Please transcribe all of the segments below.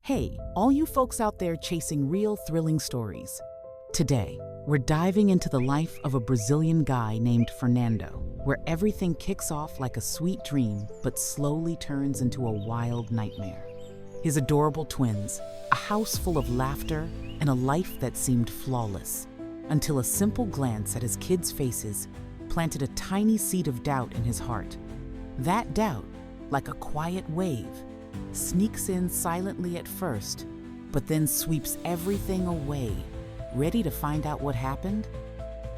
Hey, all you folks out there chasing real thrilling stories. Today, we're diving into the life of a Brazilian guy named Fernando, where everything kicks off like a sweet dream but slowly turns into a wild nightmare. His adorable twins, a house full of laughter, and a life that seemed flawless, until a simple glance at his kids' faces planted a tiny seed of doubt in his heart. That doubt, like a quiet wave, sneaks in silently at first, but then sweeps everything away. Ready to find out what happened?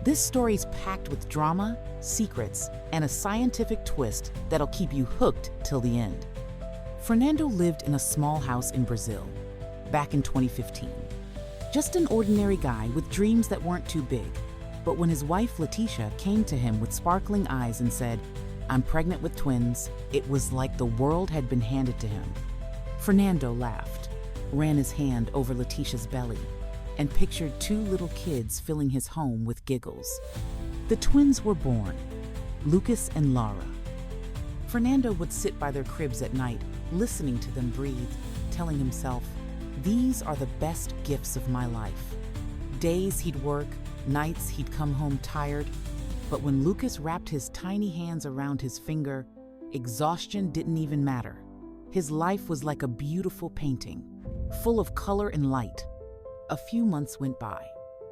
This story's packed with drama, secrets, and a scientific twist that'll keep you hooked till the end. Fernando lived in a small house in Brazil, back in 2015. Just an ordinary guy with dreams that weren't too big. But when his wife Leticia came to him with sparkling eyes and said, "I'm pregnant with twins," it was like the world had been handed to him. Fernando laughed, ran his hand over Leticia's belly, and pictured two little kids filling his home with giggles. The twins were born, Lucas and Laura. Fernando would sit by their cribs at night, listening to them breathe, telling himself, "These are the best gifts of my life." Days he'd work, nights he'd come home tired, but when Lucas wrapped his tiny hands around his finger, exhaustion didn't even matter. His life was like a beautiful painting, full of color and light. A few months went by.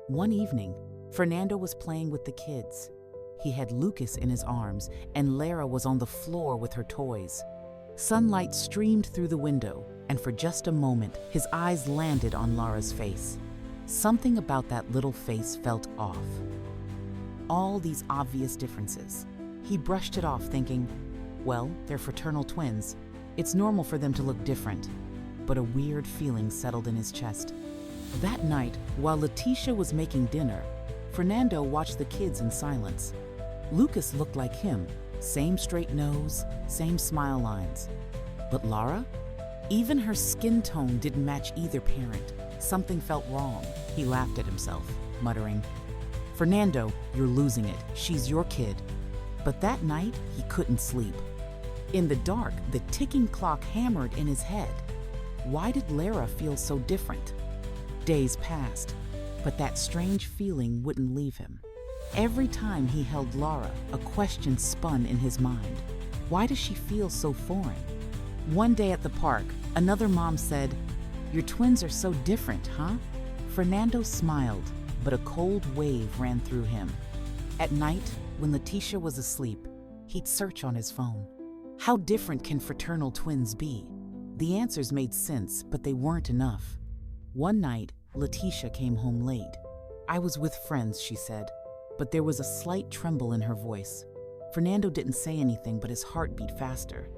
One evening, Fernando was playing with the kids. He had Lucas in his arms, and Lara was on the floor with her toys. Sunlight streamed through the window, and for just a moment, his eyes landed on Lara's face. Something about that little face felt off. All these obvious differences. He brushed it off thinking, well, they're fraternal twins. It's normal for them to look different. But a weird feeling settled in his chest. That night, while Leticia was making dinner, Fernando watched the kids in silence. Lucas looked like him, same straight nose, same smile lines. But Lara? Even her skin tone didn't match either parent. Something felt wrong. He laughed at himself, muttering, "Fernando, you're losing it. She's your kid." But that night, he couldn't sleep. In the dark, the ticking clock hammered in his head. Why did Lara feel so different? Days passed, but that strange feeling wouldn't leave him. Every time he held Lara, a question spun in his mind. Why does she feel so foreign? One day at the park, another mom said, "Your twins are so different, huh?" Fernando smiled, but a cold wave ran through him. At night, when Leticia was asleep, he'd search on his phone. How different can fraternal twins be? The answers made sense, but they weren't enough. One night, Leticia came home late. "I was with friends," she said, but there was a slight tremble in her voice. Fernando didn't say anything, but his heart beat faster.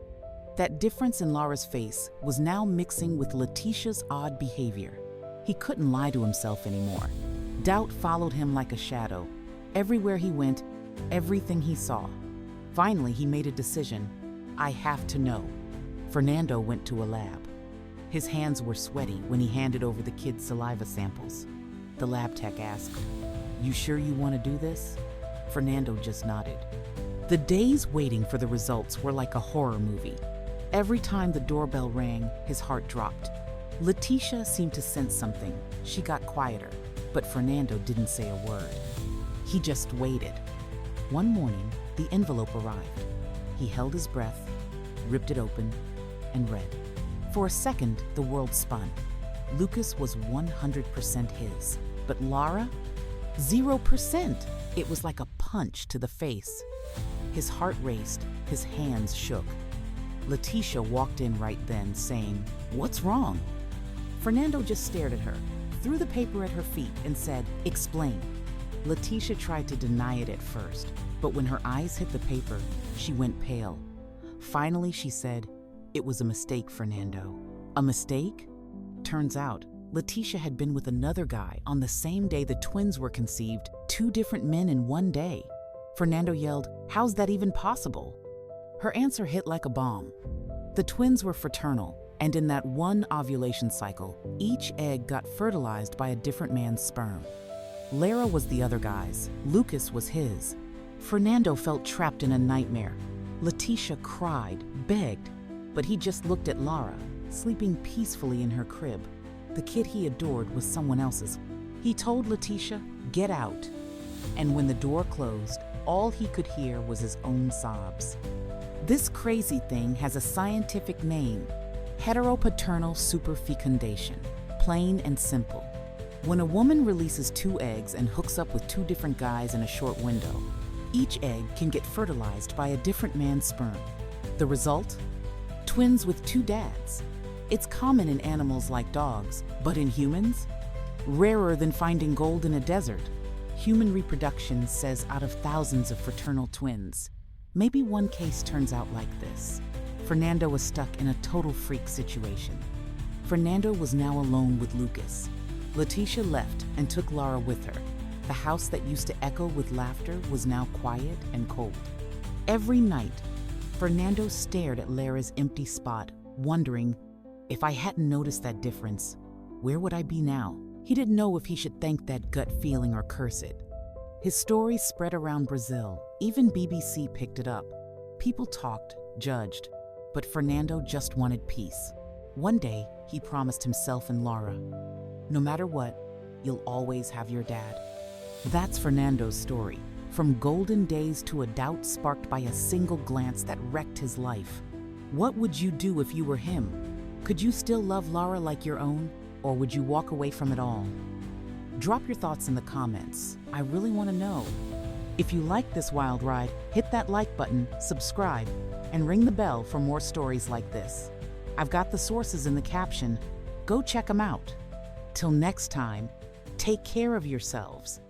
That difference in Lara's face was now mixing with Leticia's odd behavior. He couldn't lie to himself anymore. Doubt followed him like a shadow. Everywhere he went, everything he saw. Finally, he made a decision. "I have to know." Fernando went to a lab. His hands were sweaty when he handed over the kids' saliva samples. The lab tech asked, "You sure you want to do this?" Fernando just nodded. The days waiting for the results were like a horror movie. Every time the doorbell rang, his heart dropped. Leticia seemed to sense something. She got quieter, but Fernando didn't say a word. He just waited. One morning, the envelope arrived. He held his breath, ripped it open, and read. For a second, the world spun. Lucas was 100% his, but Lara? 0%! It was like a punch to the face. His heart raced, his hands shook. Leticia walked in right then, saying, "What's wrong?" Fernando just stared at her, threw the paper at her feet, and said, "Explain." Leticia tried to deny it at first, but when her eyes hit the paper, she went pale. Finally, she said, "It was a mistake, Fernando." A mistake? Turns out, Leticia had been with another guy on the same day the twins were conceived, 2 different men in one day. Fernando yelled, "How's that even possible?" Her answer hit like a bomb. The twins were fraternal, and in that one ovulation cycle, each egg got fertilized by a different man's sperm. Lara was the other guy's, Lucas was his. Fernando felt trapped in a nightmare. Leticia cried, begged, but he just looked at Lara. sleeping peacefully in her crib. The kid he adored was someone else's. He told Letitia, "Get out." And when the door closed, all he could hear was his own sobs. This crazy thing has a scientific name: heteropaternal superfecundation. Plain and simple. When a woman releases 2 eggs and hooks up with 2 different guys in a short window, each egg can get fertilized by a different man's sperm. The result? Twins with 2 dads. It's common in animals like dogs, but in humans? Rarer than finding gold in a desert. Human reproduction says out of thousands of fraternal twins, maybe one case turns out like this. Fernando was stuck in a total freak situation. Fernando was now alone with Lucas. Letitia left and took Lara with her. The house that used to echo with laughter was now quiet and cold. Every night, Fernando stared at Lara's empty spot, wondering, if I hadn't noticed that difference, where would I be now? He didn't know if he should thank that gut feeling or curse it. His story spread around Brazil. Even BBC picked it up. People talked, judged, but Fernando just wanted peace. One day, he promised himself and Lara, "No matter what, you'll always have your dad." That's Fernando's story. From golden days to a doubt sparked by a single glance that wrecked his life. What would you do if you were him? Could you still love Lara like your own, or would you walk away from it all? Drop your thoughts in the comments. I really want to know. If you like this wild ride, hit that like button, subscribe, and ring the bell for more stories like this. I've got the sources in the caption. Go check them out. Till next time, take care of yourselves.